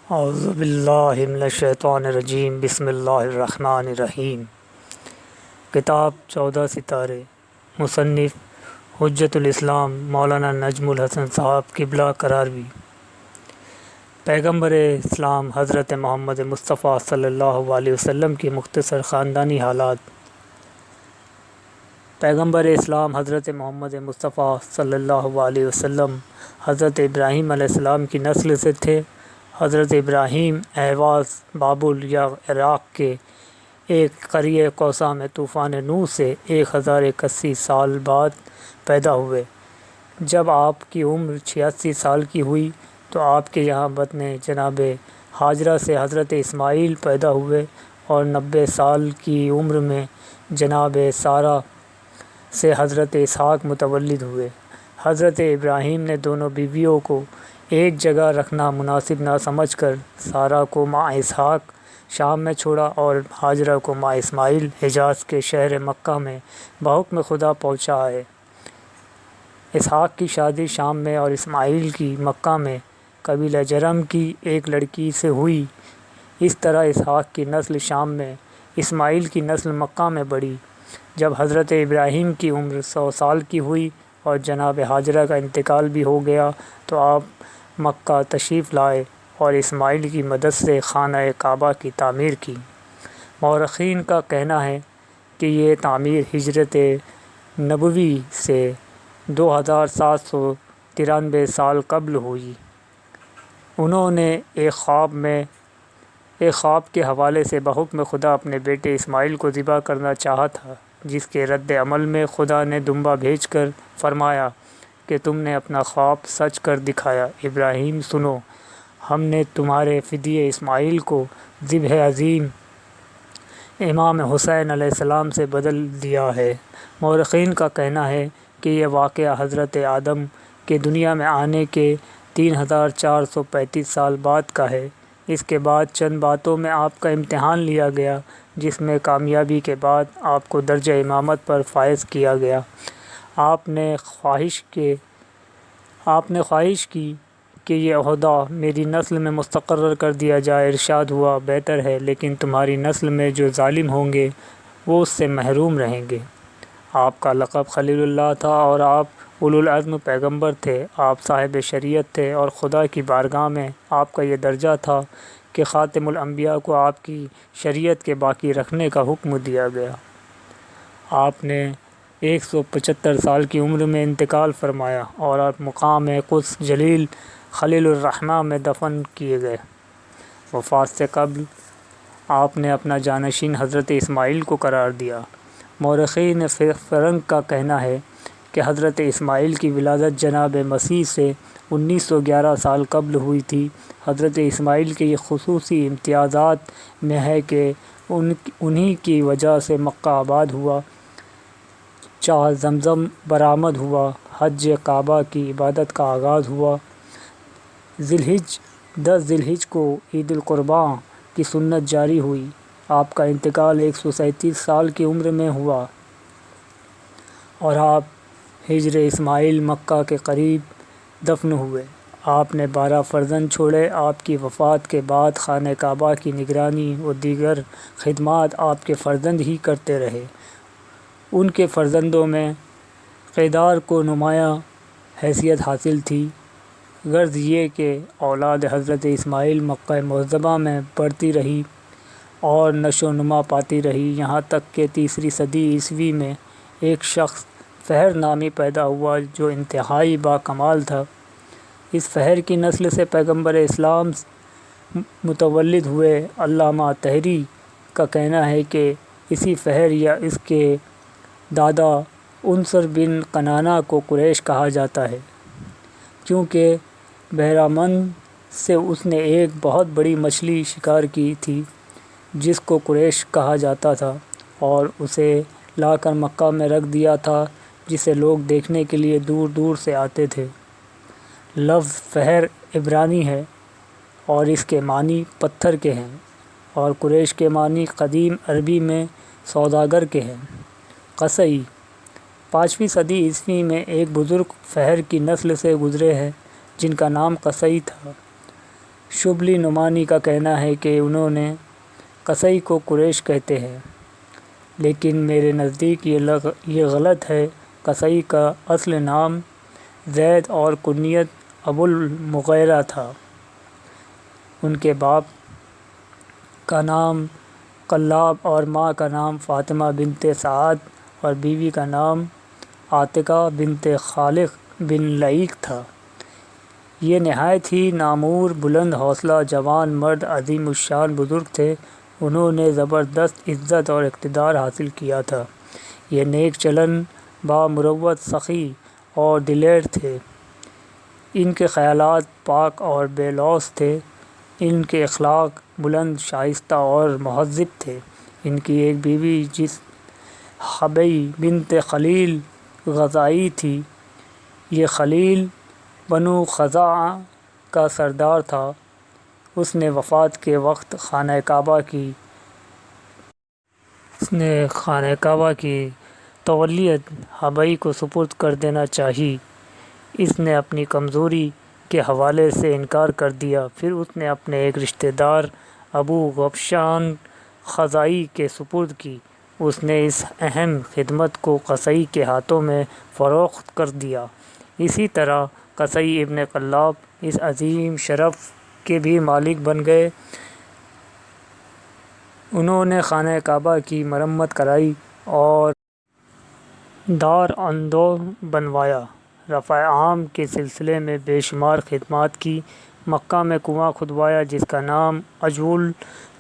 اعوذ باللہ من الشیطان الرجیم بسم اللہ الرحمن الرحیم۔ کتاب 14 ستارے، مصنف حجت الاسلام مولانا نجم الحسن صاحب قبلہ قراروی۔ پیغمبر اسلام حضرت محمد مصطفیٰ صلی اللہ علیہ وسلم کی مختصر خاندانی حالات۔ پیغمبر اسلام حضرت محمد مصطفیٰ صلی اللہ علیہ وسلم حضرت ابراہیم علیہ السلام کی نسل سے تھے۔ حضرت ابراہیم اہواز بابل یا عراق کے ایک قریہ کوسہ میں طوفان نوح سے 1081 سال بعد پیدا ہوئے۔ جب آپ کی عمر 86 سال کی ہوئی تو آپ کے یہاں بطن جناب ہاجرہ سے حضرت اسماعیل پیدا ہوئے، اور 90 سال کی عمر میں جناب سارہ سے حضرت اسحاق متولد ہوئے۔ حضرت ابراہیم نے دونوں بیویوں کو ایک جگہ رکھنا مناسب نہ سمجھ کر سارہ کو ماں اسحاق شام میں چھوڑا اور ہاجرہ کو ماں اسماعیل حجاز کے شہر مکہ میں بحکم خدا پہنچائے۔ اسحاق کی شادی شام میں اور اسماعیل کی مکہ میں قبیلہ جرم کی ایک لڑکی سے ہوئی۔ اس طرح اسحاق کی نسل شام میں، اسماعیل کی نسل مکہ میں بڑھی۔ جب حضرت ابراہیم کی عمر 100 سال کی ہوئی اور جناب ہاجرہ کا انتقال بھی ہو گیا تو آپ مکہ تشریف لائے اور اسماعیل کی مدد سے خانہ کعبہ کی تعمیر کی۔ مورخین کا کہنا ہے کہ یہ تعمیر ہجرت نبوی سے 2793 سال قبل ہوئی۔ انہوں نے ایک خواب کے حوالے سے بحکم خدا اپنے بیٹے اسماعیل کو ذبح کرنا چاہا تھا، جس کے رد عمل میں خدا نے دمبا بھیج کر فرمایا کہ تم نے اپنا خواب سچ کر دکھایا۔ ابراہیم سنو، ہم نے تمہارے فدیے اسماعیل کو ذبح عظیم امام حسین علیہ السلام سے بدل دیا ہے۔ مورخین کا کہنا ہے کہ یہ واقعہ حضرت آدم کے دنیا میں آنے کے 3435 سال بعد کا ہے۔ اس کے بعد چند باتوں میں آپ کا امتحان لیا گیا، جس میں کامیابی کے بعد آپ کو درجہ امامت پر فائز کیا گیا۔ آپ نے خواہش کی کہ یہ عہدہ میری نسل میں مستقر کر دیا جائے۔ ارشاد ہوا، بہتر ہے، لیکن تمہاری نسل میں جو ظالم ہوں گے وہ اس سے محروم رہیں گے۔ آپ کا لقب خلیل اللہ تھا اور آپ اولوالعزم پیغمبر تھے۔ آپ صاحب شریعت تھے اور خدا کی بارگاہ میں آپ کا یہ درجہ تھا کہ خاتم الانبیاء کو آپ کی شریعت کے باقی رکھنے کا حکم دیا گیا۔ آپ نے 175 سال کی عمر میں انتقال فرمایا اور آپ مقام قدس جلیل خلیل الرحمٰن میں دفن کیے گئے۔ وفات سے قبل آپ نے اپنا جانشین حضرت اسماعیل کو قرار دیا۔ مورخین فرنگ کا کہنا ہے کہ حضرت اسماعیل کی ولادت جناب مسیح سے 1911 سال قبل ہوئی تھی۔ حضرت اسماعیل کے یہ خصوصی امتیازات میں ہے کہ انہی کی وجہ سے مکہ آباد ہوا، چاہ زمزم برآمد ہوا، حج کعبہ کی عبادت کا آغاز ہوا، 10 ذی الحج کو عید القرباں کی سنت جاری ہوئی۔ آپ کا انتقال 137 سال کی عمر میں ہوا اور آپ حجر اسماعیل مکہ کے قریب دفن ہوئے۔ آپ نے 12 فرزند چھوڑے۔ آپ کی وفات کے بعد خانہ کعبہ کی نگرانی و دیگر خدمات آپ کے فرزند ہی کرتے رہے۔ ان کے فرزندوں میں قیدار کو نمایاں حیثیت حاصل تھی۔ غرض یہ کہ اولاد حضرت اسماعیل مکہ معظمہ میں بڑھتی رہی اور نشو و نما پاتی رہی، یہاں تک کہ 3 صدی عیسوی میں ایک شخص فہر نامی پیدا ہوا جو انتہائی باکمال تھا۔ اس فہر کی نسل سے پیغمبر اسلام متولد ہوئے۔ علامہ طحری کا کہنا ہے کہ اسی فہر یا اس کے دادا عنصر بن کنانہ کو قریش کہا جاتا ہے، کیونکہ بحیرہ-مند سے اس نے ایک بہت بڑی مچھلی شکار کی تھی جس کو قریش کہا جاتا تھا، اور اسے لا کر مکہ میں رکھ دیا تھا، جسے لوگ دیکھنے کے لیے دور دور سے آتے تھے۔ لفظ فہر عبرانی ہے اور اس کے معنی پتھر کے ہیں، اور قریش کے معنی قدیم عربی میں سوداگر کے ہیں۔ قصی 5ویں صدی عیسوی میں ایک بزرگ فہر کی نسل سے گزرے ہیں جن کا نام قصی تھا۔ شبلی نعمانی کا کہنا ہے کہ انہوں نے قصی کو قریش کہتے ہیں، لیکن میرے نزدیک یہ غلط ہے۔ قصی کا اصل نام زید اور کنیت ابو المغیرہ تھا۔ ان کے باپ کا نام قلاب اور ماں کا نام فاطمہ بنت سعد اور بیوی کا نام عاتقہ بنت خالق بن لعیق تھا۔ یہ نہایت ہی نامور، بلند حوصلہ جوان مرد، عظیم الشان بزرگ تھے۔ انہوں نے زبردست عزت اور اقتدار حاصل کیا تھا۔ یہ نیک چلن، بامروت، سخی اور دلیر تھے۔ ان کے خیالات پاک اور بے لوث تھے۔ ان کے اخلاق بلند، شائستہ اور مہذب تھے۔ ان کی ایک بیوی حبی بنت خلیل غزائی تھی۔ یہ خلیل بنو خزاعہ کا سردار تھا۔ اس نے وفات کے وقت خانہ کعبہ کی تولیت حبی کو سپرد کر دینا چاہی۔ اس نے اپنی کمزوری کے حوالے سے انکار کر دیا۔ پھر اس نے اپنے ایک رشتہ دار ابو غبشان خزاعی کے سپرد کی۔ اس نے اس اہم خدمت کو قصی کے ہاتھوں میں فروخت کر دیا۔ اسی طرح قصی ابن قلاب اس عظیم شرف کے بھی مالک بن گئے۔ انہوں نے خانہ کعبہ کی مرمت کرائی اور دار اندوہ بنوایا۔ رفع عام کے سلسلے میں بے شمار خدمات کی۔ مکہ میں کنواں کھدوایا جس کا نام عجول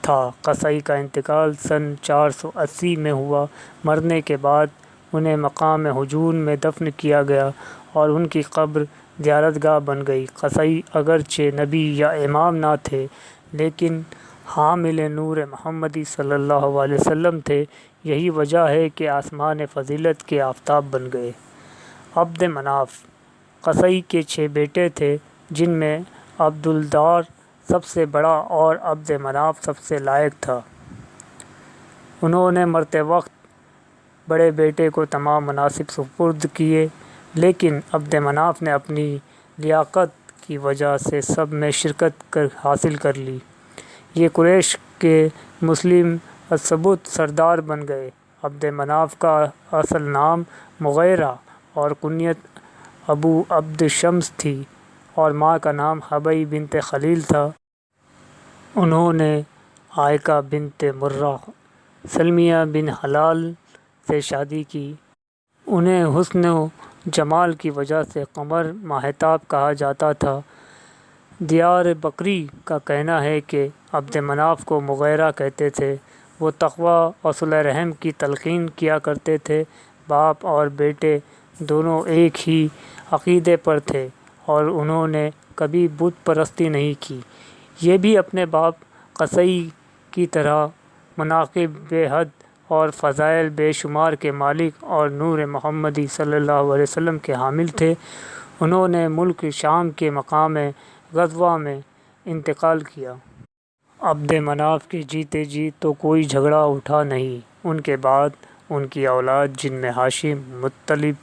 تھا۔ قصی کا انتقال سن 480 میں ہوا۔ مرنے کے بعد انہیں مقام حجون میں دفن کیا گیا اور ان کی قبر زیارت گاہ بن گئی۔ قصی اگرچہ نبی یا امام نہ تھے، لیکن حامل نور محمدی صلی اللہ علیہ وسلم تھے۔ یہی وجہ ہے کہ آسمان فضیلت کے آفتاب بن گئے۔ عبد مناف: قصی کے 6 بیٹے تھے، جن میں عبدالدار سب سے بڑا اور عبد مناف سب سے لائق تھا۔ انہوں نے مرتے وقت بڑے بیٹے کو تمام مناصب سپرد کیے، لیکن عبد مناف نے اپنی لیاقت کی وجہ سے سب میں شرکت حاصل کر لی۔ یہ قریش کے مسلم السبط سردار بن گئے۔ عبد مناف کا اصل نام مغیرہ اور کنیت ابو عبد شمس تھی اور ماں کا نام حبی بنت خلیل تھا۔ انہوں نے عائقہ بنت مرہ سلمیہ بن ہلال سے شادی کی۔ انہیں حسن و جمال کی وجہ سے قمر ماہتاب کہا جاتا تھا۔ دیار بکری کا کہنا ہے کہ عبد مناف کو مغیرہ کہتے تھے۔ وہ تقویٰ اور صلہ رحم کی تلقین کیا کرتے تھے۔ باپ اور بیٹے دونوں ایک ہی عقیدے پر تھے اور انہوں نے کبھی بت پرستی نہیں کی۔ یہ بھی اپنے باپ قصی کی طرح مناقب بے حد اور فضائل بے شمار کے مالک اور نور محمدی صلی اللہ علیہ وسلم کے حامل تھے۔ انہوں نے ملک شام کے مقام غزوہ میں انتقال کیا۔ عبد مناف کے جیتے جی تو کوئی جھگڑا اٹھا نہیں۔ ان کے بعد ان کی اولاد، جن میں ہاشم، مطلب،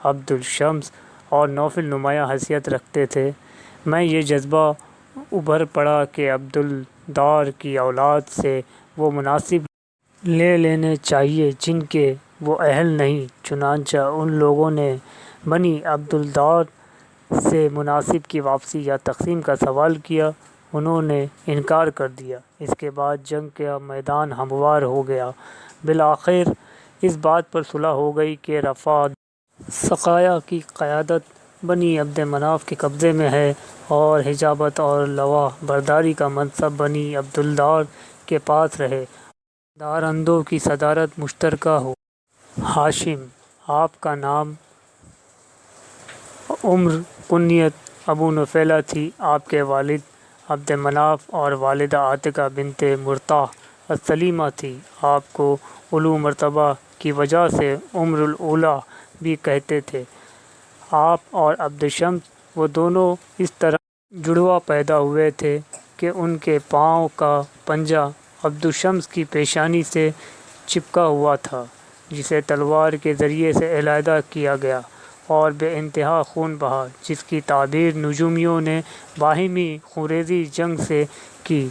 عبد الشمس اور نوفل نمایاں حیثیت رکھتے تھے، میں یہ جذبہ ابھر پڑا کہ عبدالدار کی اولاد سے وہ مناصب لے لینے چاہیے جن کے وہ اہل نہیں۔ چنانچہ ان لوگوں نے بنی عبدالدار سے مناصب کی واپسی یا تقسیم کا سوال کیا۔ انہوں نے انکار کر دیا۔ اس کے بعد جنگ کا میدان ہموار ہو گیا۔ بالآخر اس بات پر صلح ہو گئی کہ رفع سقائیہ کی قیادت بنی عبد مناف کے قبضے میں ہے اور حجابت اور لواء برداری کا منصب بنی عبدالدار کے پاس رہے۔ دار اندوہ کی صدارت مشترکہ ہو۔ ہاشم: آپ کا نام عمر، کنیت ابو نفیلہ تھی۔ آپ کے والد عبد مناف اور والدہ عاتقہ بنت مرطہ السلمیہ تھی۔ آپ کو علو مرتبہ کی وجہ سے عمر الاولیاء بھی کہتے تھے۔ آپ اور عبد شمس وہ دونوں اس طرح جڑواں پیدا ہوئے تھے کہ ان کے پاؤں کا پنجہ عبد شمس کی پیشانی سے چپکا ہوا تھا، جسے تلوار کے ذریعے سے علیحدہ کیا گیا اور بے انتہا خون بہا، جس کی تعبیر نجومیوں نے باہمی خونریزی جنگ سے کی،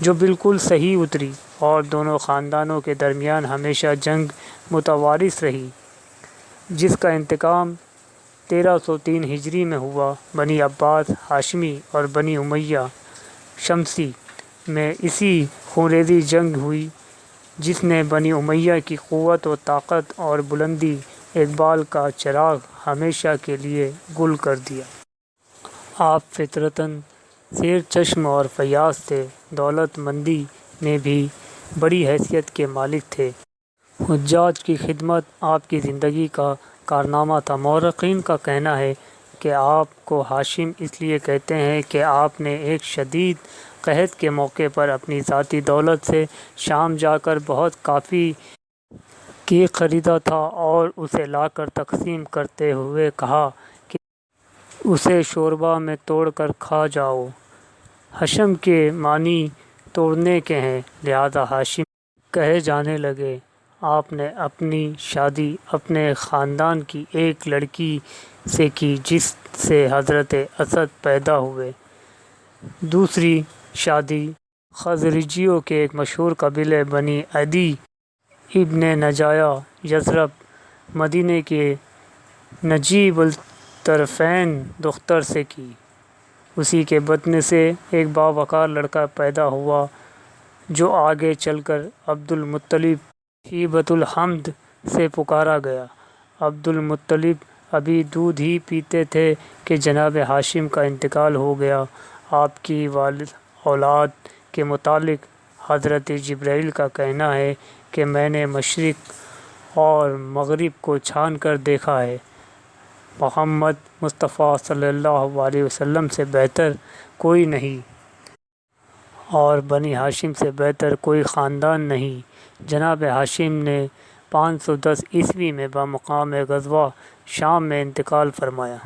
جو بالکل صحیح اتری، اور دونوں خاندانوں کے درمیان ہمیشہ جنگ متوارث رہی، جس کا انتقام 1303 ہجری میں ہوا۔ بنی عباس ہاشمی اور بنی امیہ شمسی میں اسی خونریزی جنگ ہوئی، جس نے بنی امیہ کی قوت و طاقت اور بلندی اقبال کا چراغ ہمیشہ کے لیے گل کر دیا۔ آپ فطرتاً سیر چشم اور فیاض تھے، دولت مندی میں بھی بڑی حیثیت کے مالک تھے۔ حجاج کی خدمت آپ کی زندگی کا کارنامہ تھا۔ مورخین کا کہنا ہے کہ آپ کو ہاشم اس لیے کہتے ہیں کہ آپ نے ایک شدید قحط کے موقع پر اپنی ذاتی دولت سے شام جا کر بہت کافی کی خریدا تھا اور اسے لا کر تقسیم کرتے ہوئے کہا کہ اسے شوربہ میں توڑ کر کھا جاؤ۔ حشم کے معنی توڑنے کے ہیں، لہذا ہاشم کہے جانے لگے۔ آپ نے اپنی شادی اپنے خاندان کی ایک لڑکی سے کی جس سے حضرت اسد پیدا ہوئے۔ دوسری شادی خزرجیوں کے ایک مشہور قبیلے بنی عدی ابن نجاشہ یثرب مدینہ کے نجیب الطرفین دختر سے کی۔ اسی کے بطن سے ایک باوقار لڑکا پیدا ہوا جو آگے چل کر عبد المطلب ہیبۃ الحمد سے پکارا گیا۔ عبد المطلب ابھی دودھ ہی پیتے تھے کہ جناب ہاشم کا انتقال ہو گیا۔ آپ کی اولاد کے متعلق حضرت جبرائیل کا کہنا ہے کہ میں نے مشرق اور مغرب کو چھان کر دیکھا ہے، محمد مصطفیٰ صلی اللہ علیہ وسلم سے بہتر کوئی نہیں، اور بنی ہاشم سے بہتر کوئی خاندان نہیں۔ جناب ہاشم نے 510 عیسوی میں بمقام غزوہ شام میں انتقال فرمایا۔